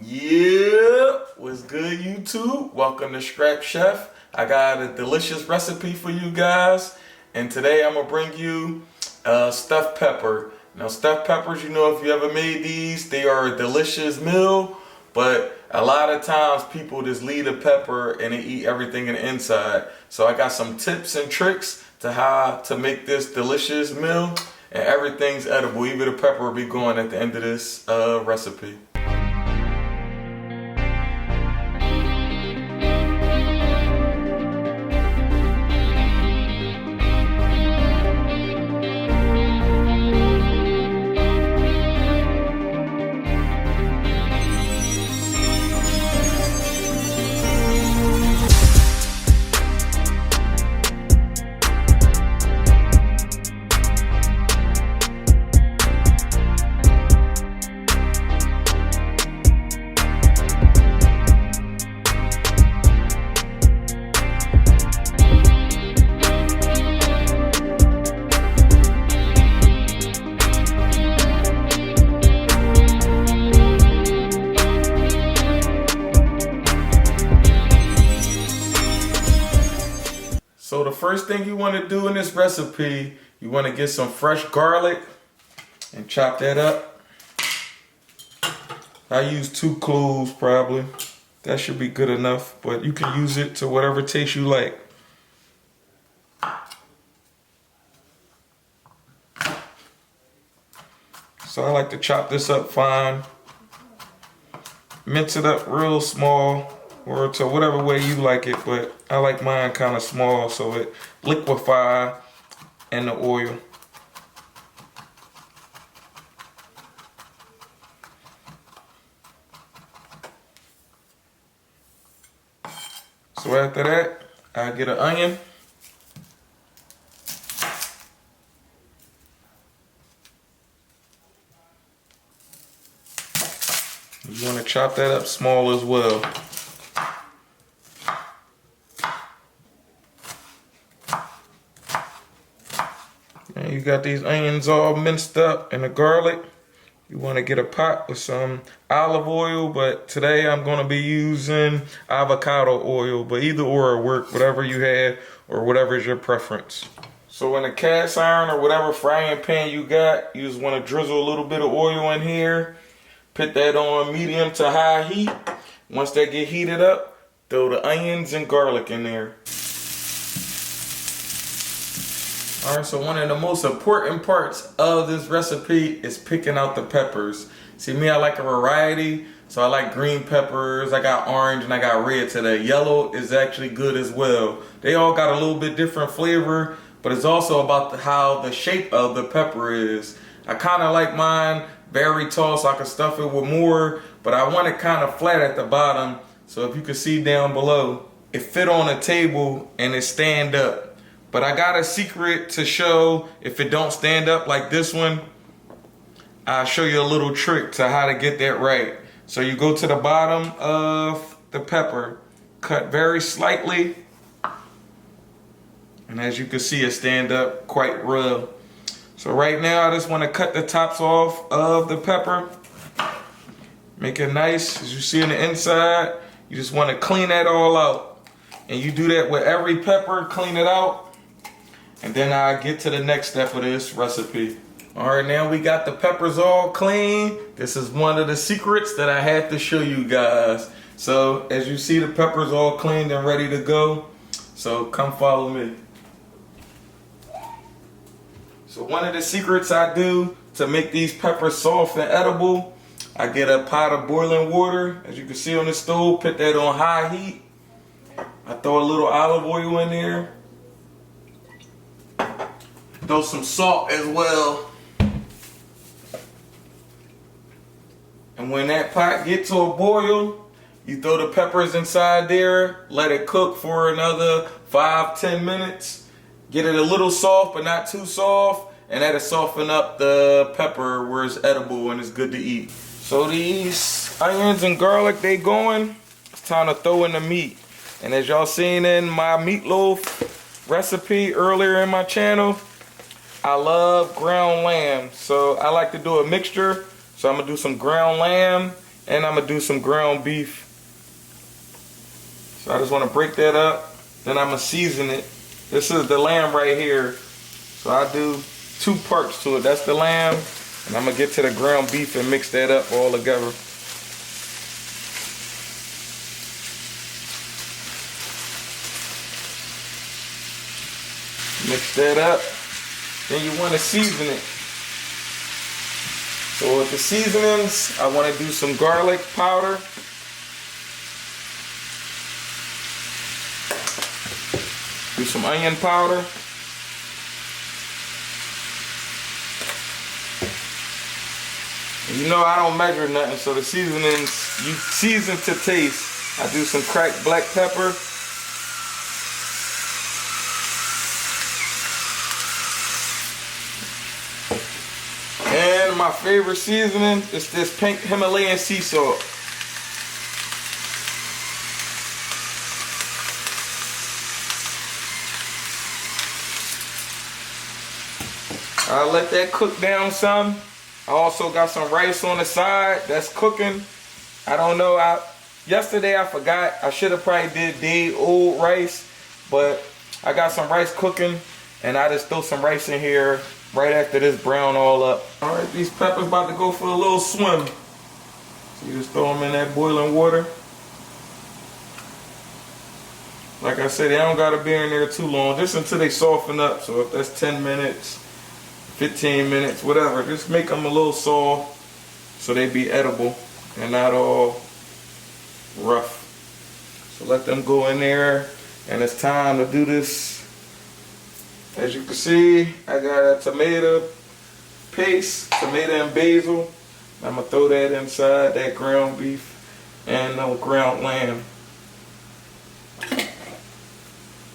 Yeah, what's good, YouTube? Welcome to Scrap Chef. I got a delicious recipe for you guys, and today I'm gonna bring you stuffed pepper. Now, stuffed peppers, you know, if you ever made these, they are a delicious meal, but a lot of times people just leave the pepper and they eat everything in the inside. So I got some tips and tricks to how to make this delicious meal, and everything's edible. Even the pepper will be going at the end of this recipe. So the first thing you want to do in this recipe, you want to get some fresh garlic and chop that up. I use 2 cloves probably. That should be good enough, but you can use it to whatever taste you like. So I like to chop this up fine. Mince it up real small, or to whatever way you like it, but I like mine kind of small so it liquefy in the oil. So after that, I get an onion. You want to chop that up small as well. And you got these onions all minced up and the garlic. You want to get a pot with some olive oil, but today I'm going to be using avocado oil, but either or will work, whatever you have or whatever is your preference. So in a cast iron or whatever frying pan you got, you just want to drizzle a little bit of oil in here. Put that on medium to high heat. Once that get heated up, throw the onions and garlic in there. Alright, so one of the most important parts of this recipe is picking out the peppers. See, me, I like a variety, so I like green peppers, I got orange, and I got red today. Yellow is actually good as well. They all got a little bit different flavor, but it's also about how the shape of the pepper is. I kind of like mine very tall so I can stuff it with more, but I want it kind of flat at the bottom, so if you can see down below, it fit on a table and it stand up. But I got a secret to show if it don't stand up like this one. I'll show you a little trick to how to get that right. So you go to the bottom of the pepper, cut very slightly, and as you can see, it stand up quite well. So right now I just want to cut the tops off of the pepper. Make it nice, as you see on the inside. You just want to clean that all out. And you do that with every pepper, clean it out. And then I get to the next step of this recipe. Alright, now we got the peppers all clean. This is one of the secrets that I had to show you guys. So as you see, the peppers all cleaned and ready to go. So come follow me. So one of the secrets I do to make these peppers soft and edible, I get a pot of boiling water. As you can see on the stove, put that on high heat. I throw a little olive oil in there. Throw some salt as well. And when that pot gets to a boil, you throw the peppers inside there, let it cook for another 5-10 minutes. Get it a little soft but not too soft, and that'll soften up the pepper where it's edible and it's good to eat. So these onions and garlic, they going. It's time to throw in the meat. And as y'all seen in my meatloaf recipe earlier in my channel, I love ground lamb, so I like to do a mixture. So I'm gonna do some ground lamb And I'm gonna do some ground beef. So I just wanna break that up. Then I'm gonna season it. This is the lamb right here. So I do 2 parts to it. That's the lamb. And I'm gonna get to the ground beef and mix that up all together. Mix that up. Then you wanna season it. So with the seasonings, I wanna do some garlic powder. Do some onion powder. And you know I don't measure nothing, so the seasonings, you season to taste. I do some cracked black pepper. And my favorite seasoning is this pink Himalayan sea salt. I let that cook down some. I also got some rice on the side that's cooking. I don't know, yesterday I forgot. I should have probably did day-old rice, but I got some rice cooking and I just throw some rice in here right after this brown all up. All right, these peppers about to go for a little swim. So you just throw them in that boiling water. Like I said, they don't gotta be in there too long, just until they soften up. So if that's 10 minutes, 15 minutes, whatever, just make them a little soft so they be edible and not all rough. So let them go in there, and it's time to do this. As you can see, I got a tomato paste, tomato and basil. I'm gonna throw that inside that ground beef and no ground lamb.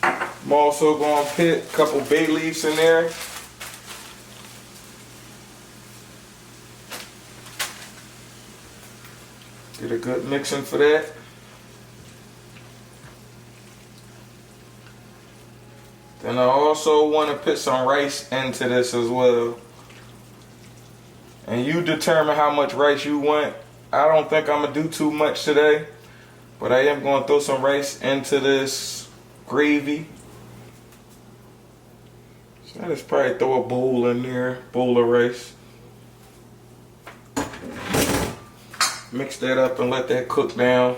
I'm also gonna put a couple bay leaves in there. Get a good mixing for that. Then I also want to put some rice into this as well. And you determine how much rice you want. I don't think I'm going to do too much today, but I am going to throw some rice into this gravy. So I just probably throw a bowl in there, bowl of rice. Mix that up and let that cook down.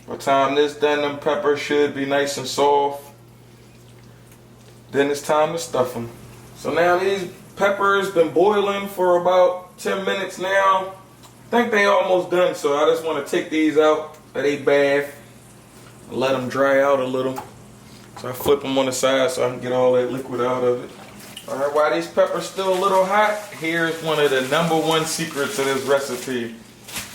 By the time this done, them peppers should be nice and soft. Then it's time to stuff them. So now these peppers been boiling for about 10 minutes now. I think they almost done, so I just want to take these out of they bath and let them dry out a little. So I flip them on the side so I can get all that liquid out of it. Alright, while these peppers still a little hot, here's one of the #1 secrets of this recipe.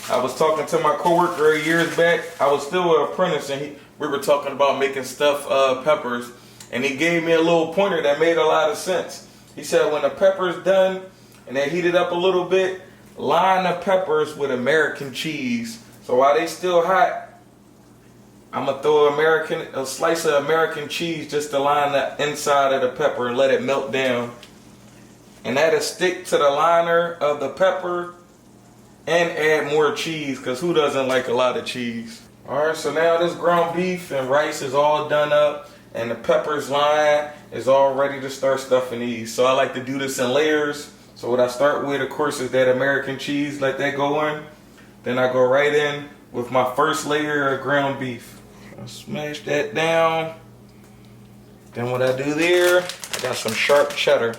I was talking to my coworker years back. I was still an apprentice, and we were talking about making stuffed peppers, and he gave me a little pointer that made a lot of sense. He said when the pepper's done and they heat it up a little bit, line the peppers with American cheese. So while they still hot, I'm gonna throw a slice of American cheese just to line the inside of the pepper and let it melt down. And that'll stick to the liner of the pepper and add more cheese, because who doesn't like a lot of cheese? Alright, so now this ground beef and rice is all done up and the peppers line is all ready to start stuffing these. So I like to do this in layers. So what I start with, of course, is that American cheese, let that go in. Then I go right in with my first layer of ground beef. I smash that down. Then what I do there, I got some sharp cheddar.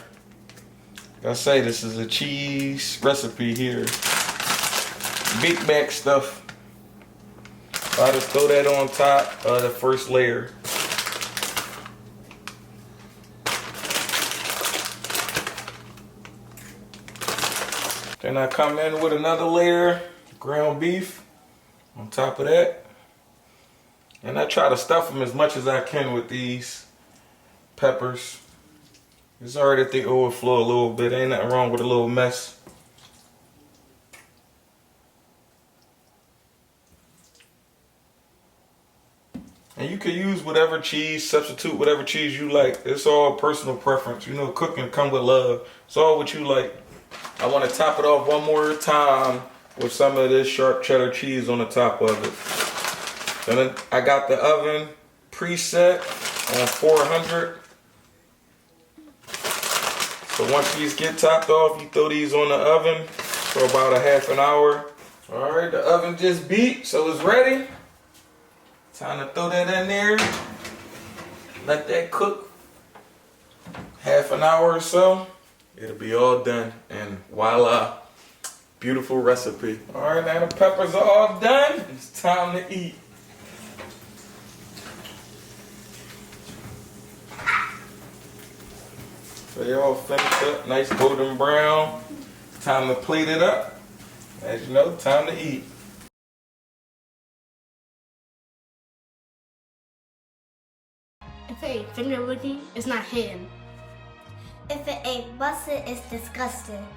Like I say, this is a cheese recipe here. Big back stuff. So I just throw that on top of the first layer. Then I come in with another layer, ground beef on top of that. And I try to stuff them as much as I can with these peppers. It's already if they overflow a little bit. Ain't nothing wrong with a little mess. And you can use whatever cheese, substitute whatever cheese you like. It's all personal preference. You know, cooking come with love. It's all what you like. I want to top it off one more time with some of this sharp cheddar cheese on the top of it. And then I got the oven preset on 400. So once these get topped off, you throw these on the oven for about a half an hour. All right, the oven just beat, so it's ready. Time to throw that in there. Let that cook half an hour or so. It'll be all done, and voila, beautiful recipe. All right, now the peppers are all done. It's time to eat. So they all finished up, nice golden brown. Time to plate it up. As you know, time to eat. If it ain't finger licking, it's not hidden. If it ain't busted, it's disgusting.